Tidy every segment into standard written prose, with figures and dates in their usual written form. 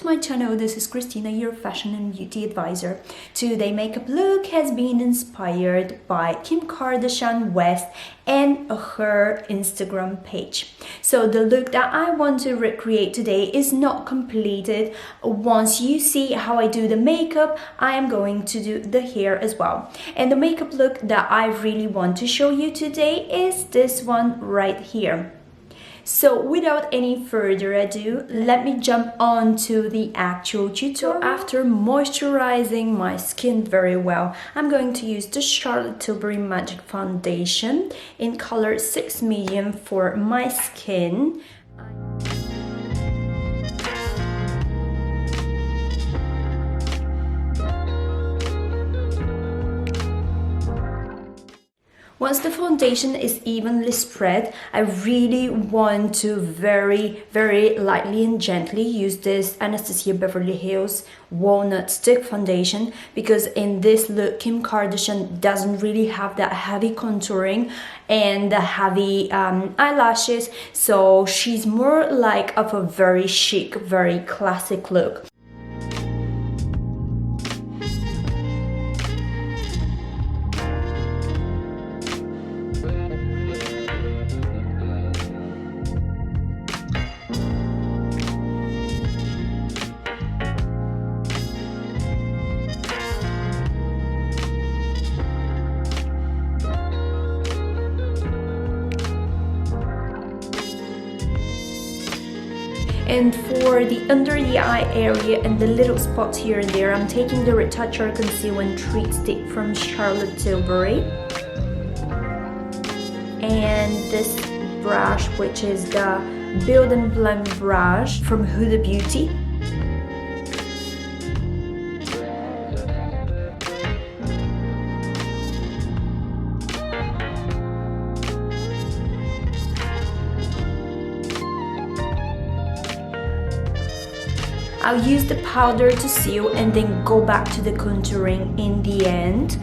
my channel. This is Christina, your fashion and beauty advisor. Today's makeup look has been inspired by Kim Kardashian West and her Instagram page. So the look that I want to recreate today is not completed. Once you see how I do the makeup, I am going to do the hair as well. And the makeup look that I really want to show you today is this one right here. So without any further ado, let me jump on to the actual tutorial. So after moisturizing my skin very well, I'm going to use the Charlotte Tilbury Magic Foundation in color 6 medium for my skin. Once the foundation is evenly spread, I really want to very lightly and gently use this Anastasia Beverly Hills Walnut Stick Foundation, because in this look, Kim Kardashian doesn't really have that heavy contouring and the heavy eyelashes, so she's more like of a very chic, very classic look. And for the under the eye area and the little spots here and there, I'm taking the Retoucher Conceal and Treat Stick from Charlotte Tilbury. And this brush, which is the Build and Blend brush from Huda Beauty. I'll use the powder to seal and then go back to the contouring in the end.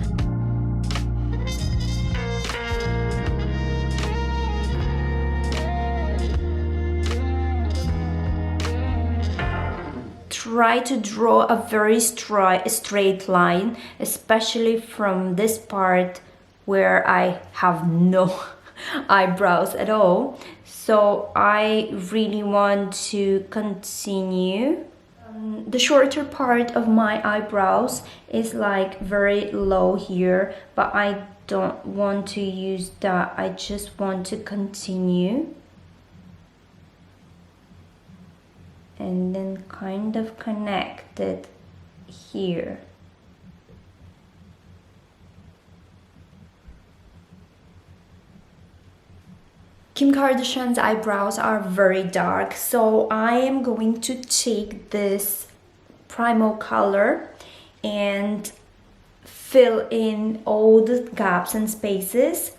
Try to draw a very straight line, especially from this part where I have no eyebrows at all. So I really want to continue. The shorter part of my eyebrows is like very low here, but I don't want to use that. I just want to continue and then kind of connect it here. Kim Kardashian's eyebrows are very dark, so I am going to take this Primal color and fill in all the gaps and spaces.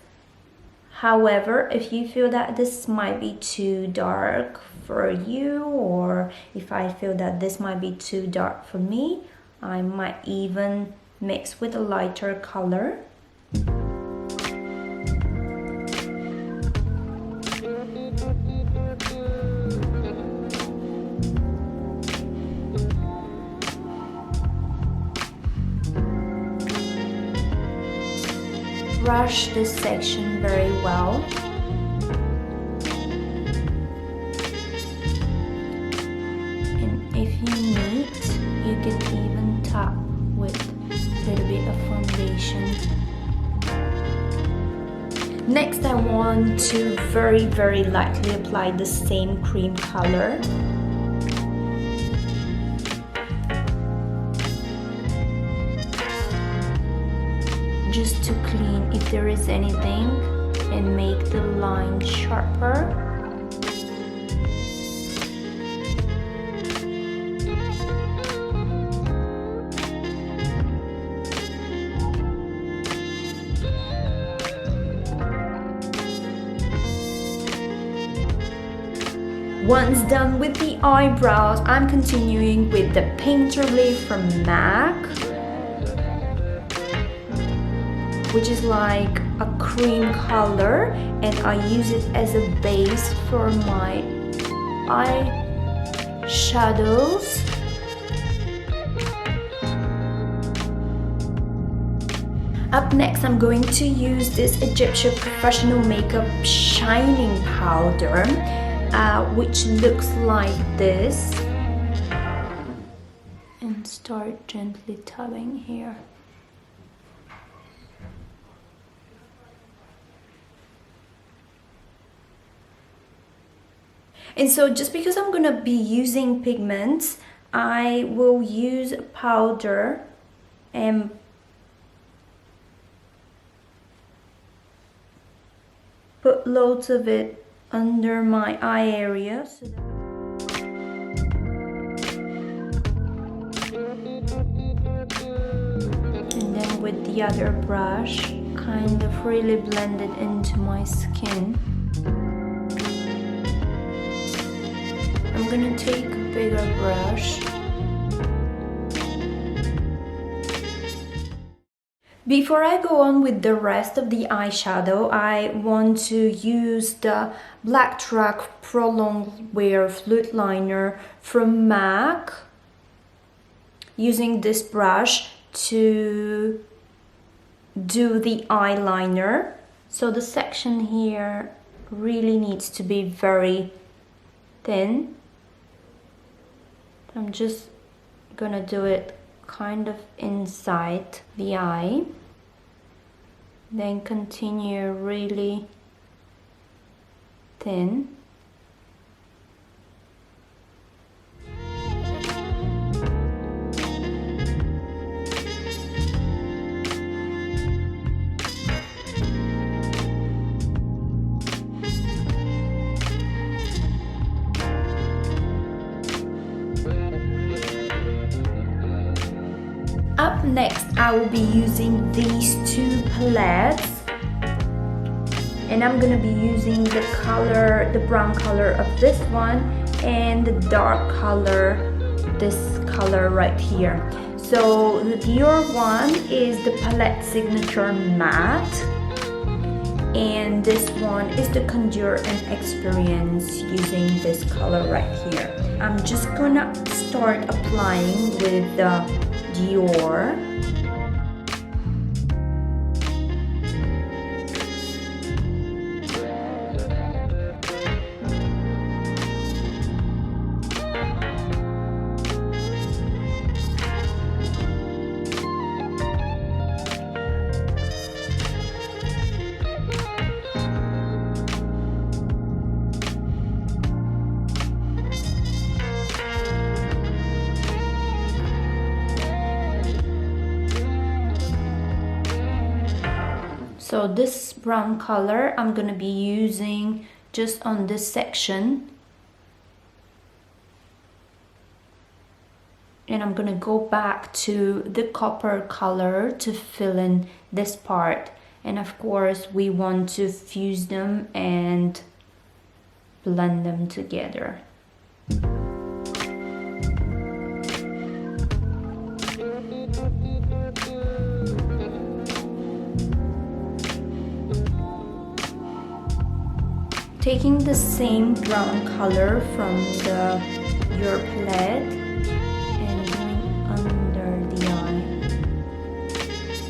However, if you feel that this might be too dark for you, or if I feel that this might be too dark for me, I might even mix with a lighter color. Brush this section very well. And if you need, you can even tap with a little bit of foundation. Next, I want to very lightly apply the same cream color. Just to clean if there is anything and make the line sharper. Once done with the eyebrows, I'm continuing with the Painterly from MAC, which is like a cream color, and I use it as a base for my eyeshadows. Up next, I'm going to use this AEGYPTIA Professional Makeup Shining Powder, which looks like this. And start gently tapping here. And so just because I'm gonna be using pigments, I will use a powder and put loads of it under my eye area. And then with the other brush, kind of really blend it into my skin. I'm gonna take a bigger brush. Before I go on with the rest of the eyeshadow, I want to use the Blacktrack Prolonged Wear Fluid Liner from MAC, using this brush to do the eyeliner. So the section here really needs to be very thin. I'm just gonna do it kind of inside the eye, then continue really thin. Up next, I will be using these two palettes, and I'm gonna be using the color, the brown color of this one, and the dark color, this color right here. So the Dior one is the Palette Signature Matte, and this one is the Candeur and Experience, using this color right here. I'm just gonna start applying with the Dior. So this brown color I'm gonna be using just on this section, and I'm gonna go back to the copper color to fill in this part. And of course we want to fuse them and blend them together. Taking the same brown color from the Dior palette and going under the eye.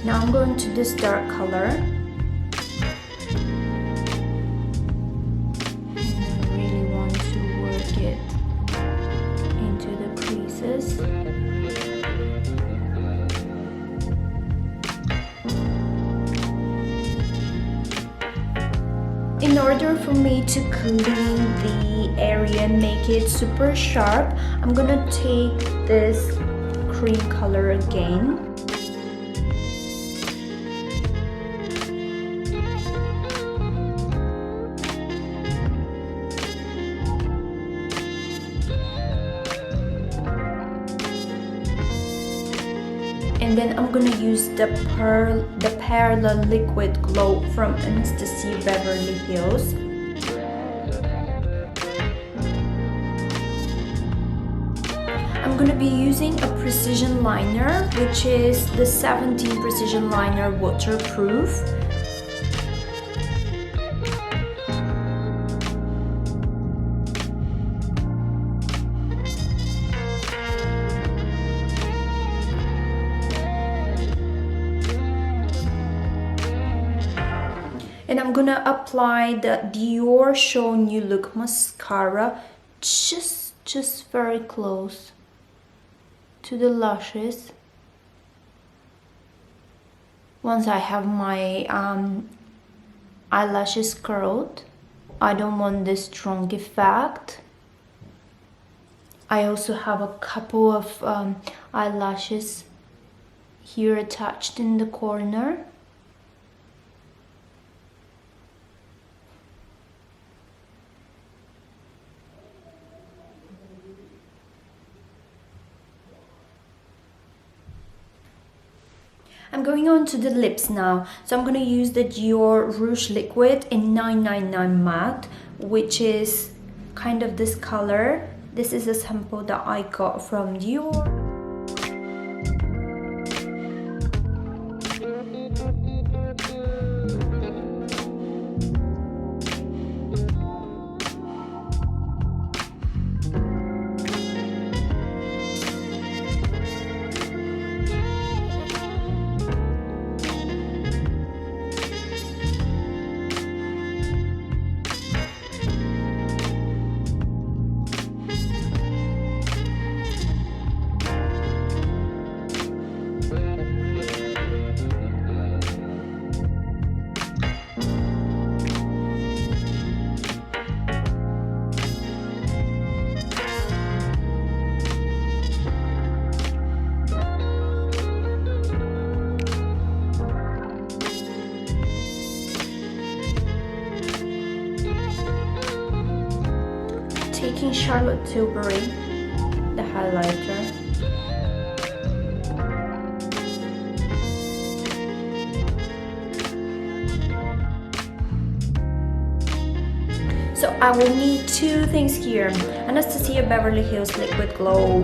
Now I'm going to this dark color. And I really want to work it into the creases. In order for me to clean the area and make it super sharp, I'm gonna take this cream color again. And then I'm gonna use the Perla Liquid Glow from ANASTASIA Beverly Hills. I'm gonna be using a precision liner, which is the 17 Precision Liner Waterproof. And I'm gonna apply the DIORSHOW New Look Mascara just very close to the lashes. Once I have my eyelashes curled, I don't want this strong effect. I also have a couple of eyelashes here attached in the corner. I'm going on to the lips now, so I'm going to use the Dior Rouge Liquid in 999 Matte, which is kind of this color. This is a sample that I got from Dior. Taking Charlotte Tilbury, the highlighter. So I will need two things here. Anastasia Beverly Hills Liquid Glow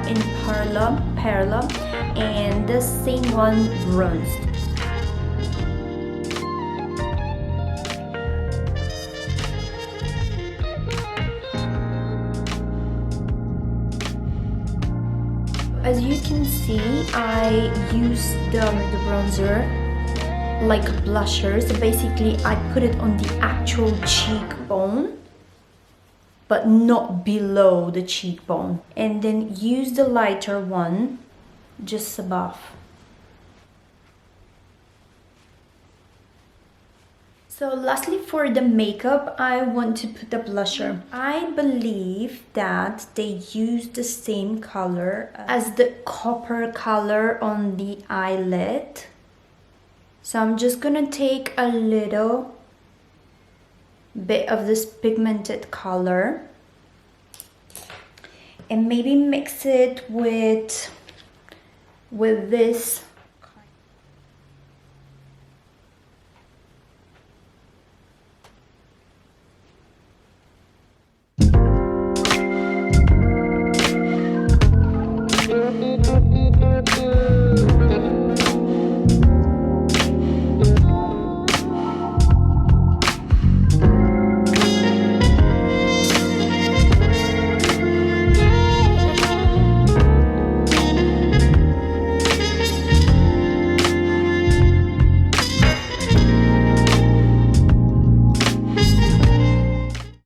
in Perla, and the same one bronzed. As you can see, I used the bronzer like a blusher. So basically I put it on the actual cheekbone, but not below the cheekbone. And then use the lighter one just above. So lastly, for the makeup, I want to put the blusher. I believe that they use the same color as the copper color on the eyelid. So I'm just gonna take a little bit of this pigmented color and maybe mix it with this